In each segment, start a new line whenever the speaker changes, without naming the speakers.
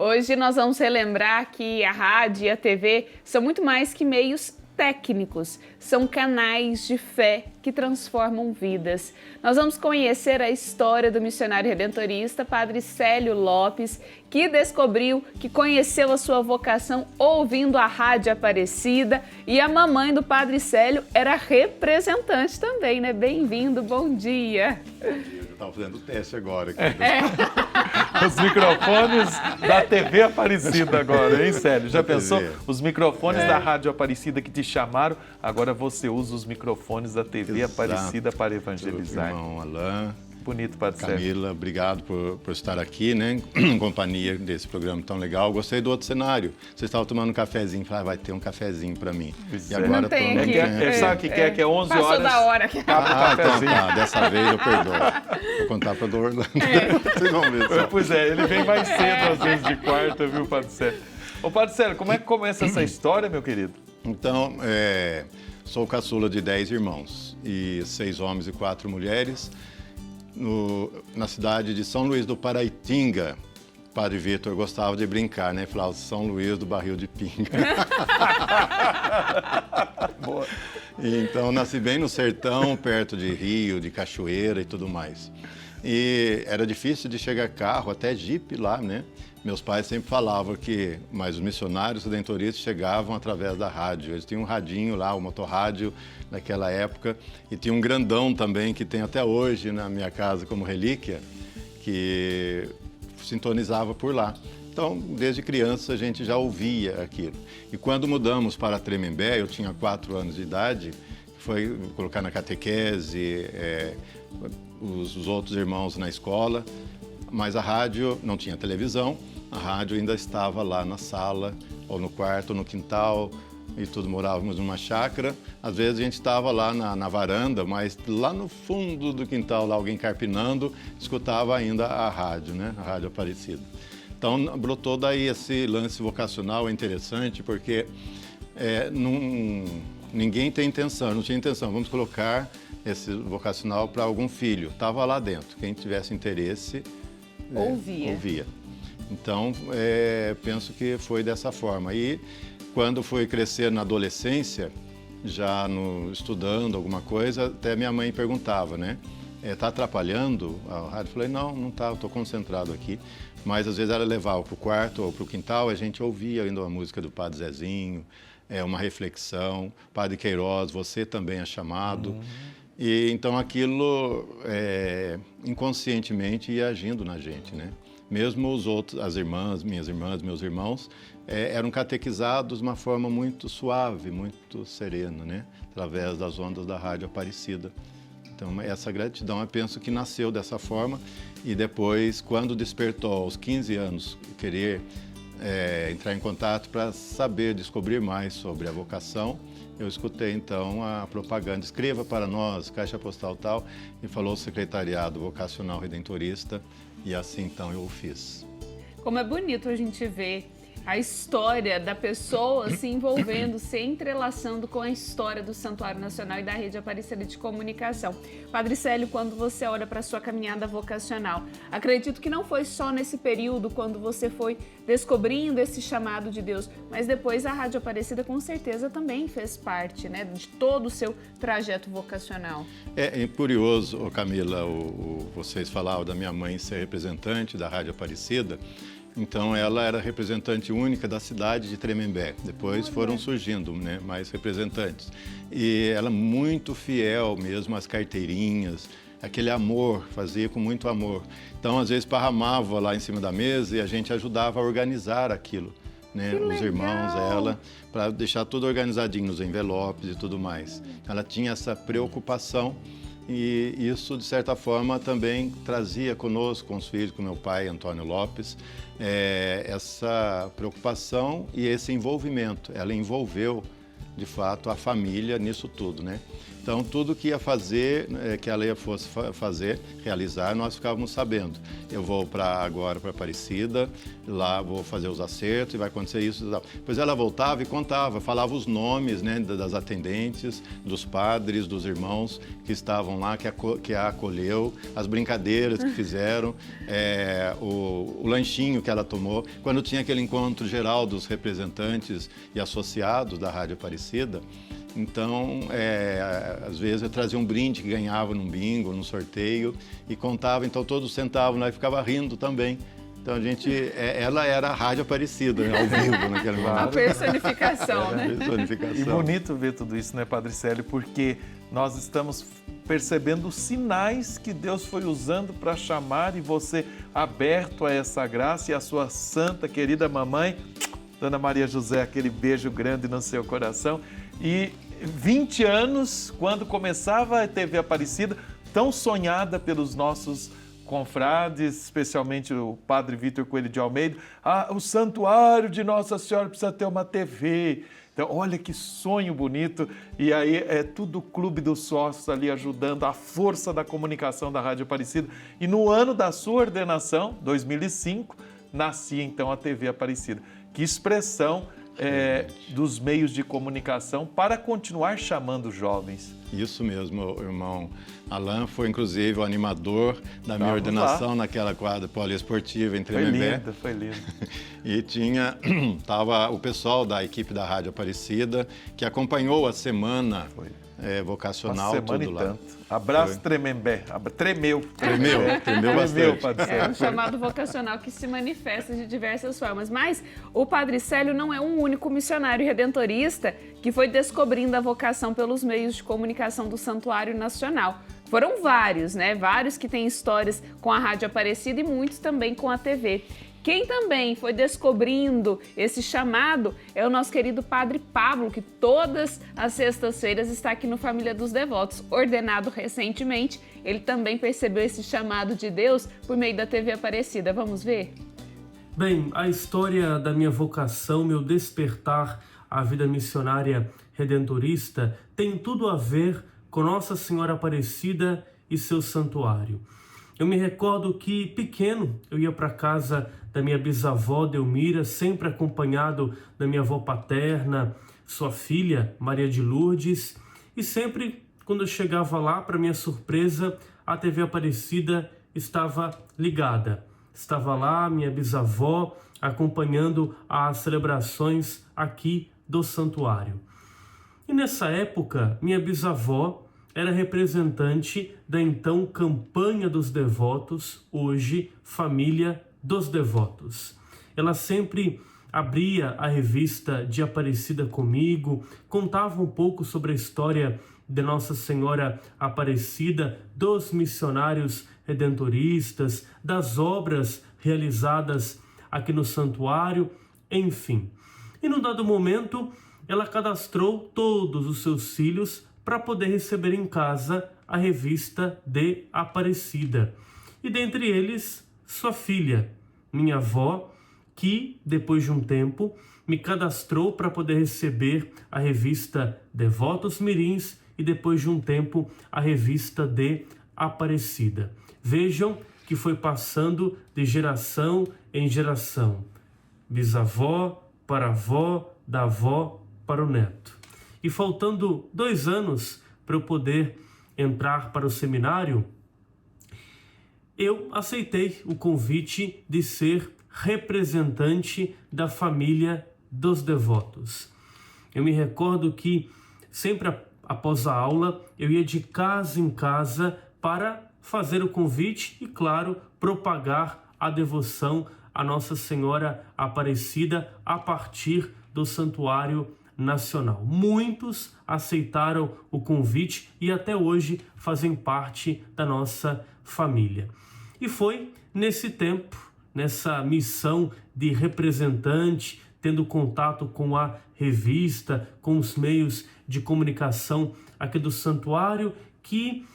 Hoje nós vamos relembrar que a rádio e a TV são muito mais que meios técnicos, são canais de fé que transformam vidas. Nós vamos conhecer a história do missionário redentorista, Padre Célio Lopes, que descobriu, que conheceu a sua vocação ouvindo a Rádio Aparecida, e a mamãe do Padre Célio era representante também, né? Bem-vindo, bom dia.
Eu estava fazendo o teste agora. Aqui.
Os microfones da TV Aparecida agora, hein, Célio? Já pensou? Os microfones da Rádio Aparecida que te chamaram, agora você usa os microfones da TV Aparecida para evangelizar.
Irmão Alain.
Bonito, Padre Célio.
Camila, obrigado por estar aqui, né, em companhia desse programa tão legal. Gostei do outro cenário. Vocês estavam tomando um cafezinho, falaram, vai ter um cafezinho para mim.
E agora
sabe o que é? Que é 11
Passou
horas.
Da hora.
Então tá, dessa vez eu perdoo. Vou contar para o Orlando. Vocês vão ver só.
Pois é, ele vem mais cedo, às vezes de quarta, viu, Padre Célio? Ô, Padre Célio, como é que começa essa história, meu querido?
Então, sou caçula de 10 irmãos, e 6 homens e 4 mulheres. Na cidade de São Luís do Paraitinga, Padre Vitor gostava de brincar, né? Falava São Luís do Barril de Pinga.
Boa.
Então, nasci bem no sertão, perto de rio, de cachoeira e tudo mais. E era difícil de chegar carro, até jipe lá, né? Meus pais sempre falavam mas os missionários redentoristas chegavam através da rádio. Eles tinham um radinho lá, o motorrádio naquela época, e tinha um grandão também, que tem até hoje na minha casa como relíquia, que sintonizava por lá. Então, desde criança, a gente já ouvia aquilo. E quando mudamos para Tremembé, eu tinha 4 anos de idade, foi colocar na catequese, os outros irmãos na escola, mas a rádio não tinha televisão, a rádio ainda estava lá na sala, ou no quarto, ou no quintal, e tudo, morávamos numa chácara. Às vezes a gente estava lá na varanda, mas lá no fundo do quintal, lá alguém carpinando, escutava ainda a rádio, né? A Rádio Aparecida. Então, brotou daí esse lance vocacional, é interessante, porque ninguém tem intenção, não tinha intenção, vamos colocar esse vocacional para algum filho. Estava lá dentro, quem tivesse interesse, ouvia. Então, penso que foi dessa forma. E quando fui crescer na adolescência, já estudando alguma coisa, até minha mãe perguntava, né? Tá atrapalhando a rádio? Eu falei, não tá, eu estou concentrado aqui. Mas às vezes ela levava para o quarto ou para o quintal, a gente ouvia ainda a música do Padre Zezinho, uma reflexão, Padre Queiroz, você também é chamado. E então aquilo inconscientemente ia agindo na gente, né? Mesmo os outros, as irmãs, minhas irmãs, meus irmãos, eram catequizados de uma forma muito suave, muito serena, né? Através das ondas da Rádio Aparecida. Então, essa gratidão, eu penso que nasceu dessa forma, e depois, quando despertou aos 15 anos, querer entrar em contato para saber, descobrir mais sobre a vocação, eu escutei então a propaganda, escreva para nós, Caixa Postal tal, e falou o Secretariado Vocacional Redentorista, e assim então eu o fiz.
Como é bonito a gente ver a história da pessoa se envolvendo, se entrelaçando com a história do Santuário Nacional e da Rede Aparecida de Comunicação. Padre Célio, quando você olha para a sua caminhada vocacional, acredito que não foi só nesse período quando você foi descobrindo esse chamado de Deus, mas depois a Rádio Aparecida com certeza também fez parte, né, de todo o seu trajeto vocacional.
É curioso, Camila, vocês falavam da minha mãe ser representante da Rádio Aparecida. Então, ela era representante única da cidade de Tremembé. Depois foram surgindo, né, mais representantes. E ela muito fiel mesmo às carteirinhas, aquele amor, fazia com muito amor. Então, às vezes, parramava lá em cima da mesa e a gente ajudava a organizar aquilo, né, os irmãos, ela, para deixar tudo organizadinho nos envelopes e tudo mais. Ela tinha essa preocupação. E isso, de certa forma, também trazia conosco, com os filhos, com meu pai, Antônio Lopes, essa preocupação e esse envolvimento. Ela envolveu, de fato, a família nisso tudo, né? Então, tudo que ia fazer, que ela ia fosse fazer, realizar, nós ficávamos sabendo. Eu vou agora para Aparecida, lá vou fazer os acertos e vai acontecer isso e tal. Depois ela voltava e contava, falava os nomes, né, das atendentes, dos padres, dos irmãos que estavam lá, que a acolheu, as brincadeiras que fizeram, o lanchinho que ela tomou. Quando tinha aquele encontro geral dos representantes e associados da Rádio Aparecida, então, às vezes eu trazia um brinde que ganhava num bingo, num sorteio, e contava, então todos sentavam lá e ficava rindo também. Então ela era a Rádio Aparecida, né, ao vivo naquele momento.
A personificação, né?
Personificação.
E bonito ver tudo isso, né, Padre Célio? Porque nós estamos percebendo os sinais que Deus foi usando para chamar, e você aberto a essa graça, e a sua santa, querida mamãe, Dona Maria José, aquele beijo grande no seu coração. E 20 anos, quando começava a TV Aparecida, tão sonhada pelos nossos confrades, especialmente o Padre Vítor Coelho de Almeida, o santuário de Nossa Senhora precisa ter uma TV. Então, olha que sonho bonito. E aí é tudo o Clube dos Sócios ali ajudando, a força da comunicação da Rádio Aparecida. E no ano da sua ordenação, 2005, nascia então a TV Aparecida. Que expressão dos meios de comunicação para continuar chamando jovens.
Isso mesmo, irmão. Alain foi, inclusive, o animador da minha ordenação naquela quadra poliesportiva em Tremembé.
Foi lindo.
E estava o pessoal da equipe da Rádio Aparecida, que acompanhou a semana vocacional, tudo lá.
Tanto. Abraço, Tremembé. Tremeu
bastante.
Padre Célio.
É um chamado vocacional que se manifesta de diversas formas. Mas o Padre Célio não é um único missionário redentorista que foi descobrindo a vocação pelos meios de comunicação do Santuário Nacional. Foram vários, né? Vários que têm histórias com a Rádio Aparecida e muitos também com a TV. Quem também foi descobrindo esse chamado é o nosso querido Padre Pablo, que todas as sextas-feiras está aqui no Família dos Devotos. Ordenado recentemente, ele também percebeu esse chamado de Deus por meio da TV Aparecida. Vamos ver?
Bem, a história da minha vocação, meu despertar à vida missionária redentorista tem tudo a ver com Nossa Senhora Aparecida e seu santuário. Eu me recordo que, pequeno, eu ia para casa da minha bisavó Delmira, sempre acompanhado da minha avó paterna, sua filha, Maria de Lourdes, e sempre, quando eu chegava lá, para minha surpresa, a TV Aparecida estava ligada. Estava lá minha bisavó acompanhando as celebrações aqui do santuário. E nessa época, minha bisavó era representante da então Campanha dos Devotos, hoje Família dos Devotos. Ela sempre abria a revista de Aparecida comigo, contava um pouco sobre a história de Nossa Senhora Aparecida, dos missionários redentoristas, das obras realizadas aqui no santuário, enfim. E num dado momento, ela cadastrou todos os seus filhos para poder receber em casa a revista de Aparecida. E dentre eles, sua filha, minha avó, que depois de um tempo me cadastrou para poder receber a revista Devotos Mirins e depois de um tempo a revista de Aparecida. Vejam que foi passando de geração em geração. Bisavó para avó, da avó para o neto. E faltando 2 anos para eu poder entrar para o seminário, eu aceitei o convite de ser representante da família dos devotos. Eu me recordo que sempre após a aula eu ia de casa em casa para fazer o convite e, claro, propagar a devoção a Nossa Senhora Aparecida a partir do Santuário Nacional. Muitos aceitaram o convite e até hoje fazem parte da nossa família. E foi nesse tempo, nessa missão de representante, tendo contato com a revista, com os meios de comunicação aqui do santuário, que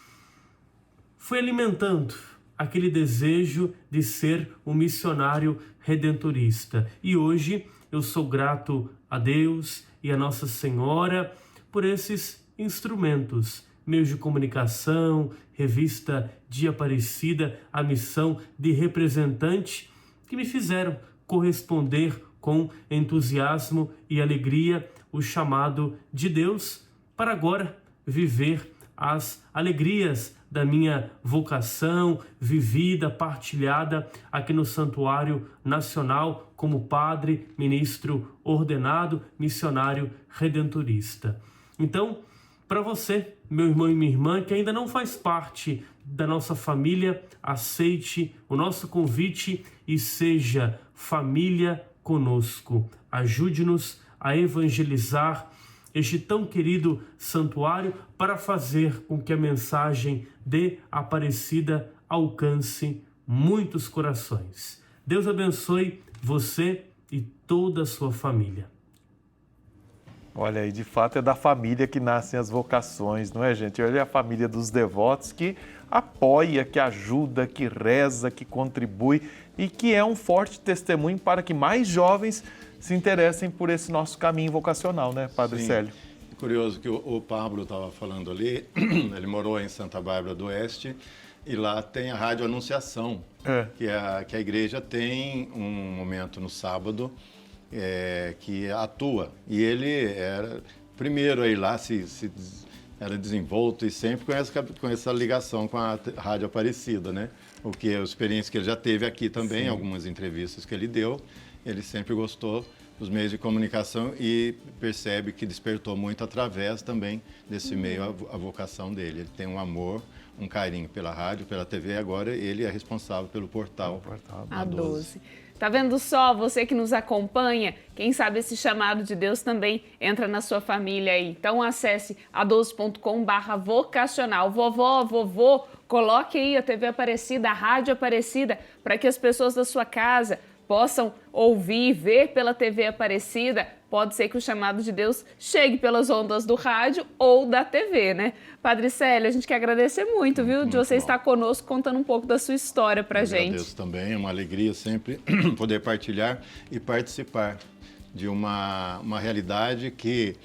foi alimentando aquele desejo de ser um missionário redentorista. E hoje eu sou grato a Deus e a Nossa Senhora por esses instrumentos meios de comunicação, revista Dia Aparecida, a missão de representante, que me fizeram corresponder com entusiasmo e alegria o chamado de Deus para agora viver as alegrias da minha vocação vivida, partilhada aqui no Santuário Nacional como padre, ministro ordenado, missionário redentorista. Então, para você, meu irmão e minha irmã, que ainda não faz parte da nossa família, aceite o nosso convite e seja família conosco. Ajude-nos a evangelizar este tão querido santuário para fazer com que a mensagem de Aparecida alcance muitos corações. Deus abençoe você e toda a sua família.
Olha aí, de fato é da família que nascem as vocações, não é, gente? Olha a família dos devotos que apoia, que ajuda, que reza, que contribui e que é um forte testemunho para que mais jovens se interessem por esse nosso caminho vocacional, né, Padre Célio?
Curioso que o Pablo estava falando ali, ele morou em Santa Bárbara do Oeste e lá tem a Rádio Anunciação, que a igreja tem um momento no sábado que atua. E ele era primeiro a ir lá, era desenvolto e sempre com essa ligação com a Rádio Aparecida, né? A experiência que ele já teve aqui também, algumas entrevistas que ele deu, ele sempre gostou dos meios de comunicação e percebe que despertou muito através também desse meio a vocação dele. Ele tem um amor, um carinho pela rádio, pela TV, agora ele é responsável pelo portal A12.
Tá vendo só, você que nos acompanha, quem sabe esse chamado de Deus também entra na sua família aí. Então acesse a12.com/vocacional. Vovó, vovô, coloque aí a TV Aparecida, a Rádio Aparecida, para que as pessoas da sua casa possam ouvir, ver pela TV Aparecida. Pode ser que o chamado de Deus chegue pelas ondas do rádio ou da TV, né? Padre Célio, a gente quer agradecer muito, viu? De você estar conosco contando um pouco da sua história pra gente.
Agradeço também, é uma alegria sempre poder partilhar e participar de uma realidade que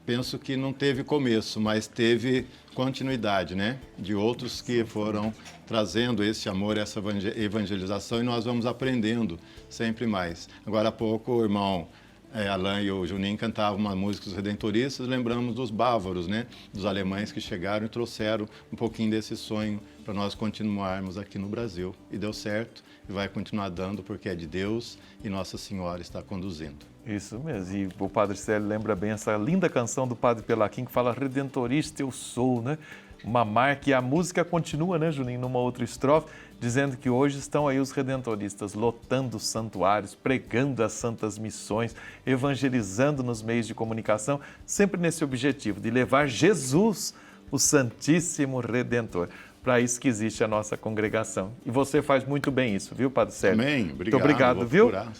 penso que não teve começo, mas teve continuidade, né? De outros que foram trazendo esse amor, essa evangelização, e nós vamos aprendendo sempre mais. Agora há pouco o irmão Alain e o Juninho cantavam uma música dos redentoristas, lembramos dos bávaros, né? Dos alemães que chegaram e trouxeram um pouquinho desse sonho para nós continuarmos aqui no Brasil. E deu certo e vai continuar dando porque é de Deus e Nossa Senhora está conduzindo.
Isso mesmo, e o Padre Célio lembra bem essa linda canção do Padre Pelaquim que fala Redentorista eu sou, né? Uma marca, e a música continua, né, Juninho, numa outra estrofe, dizendo que hoje estão aí os redentoristas lotando os santuários, pregando as santas missões, evangelizando nos meios de comunicação, sempre nesse objetivo de levar Jesus, o Santíssimo Redentor. Para isso que existe a nossa congregação. E você faz muito bem isso, viu, Padre Célio?
Amém. Obrigado.
Muito obrigado, viu?
Procurar.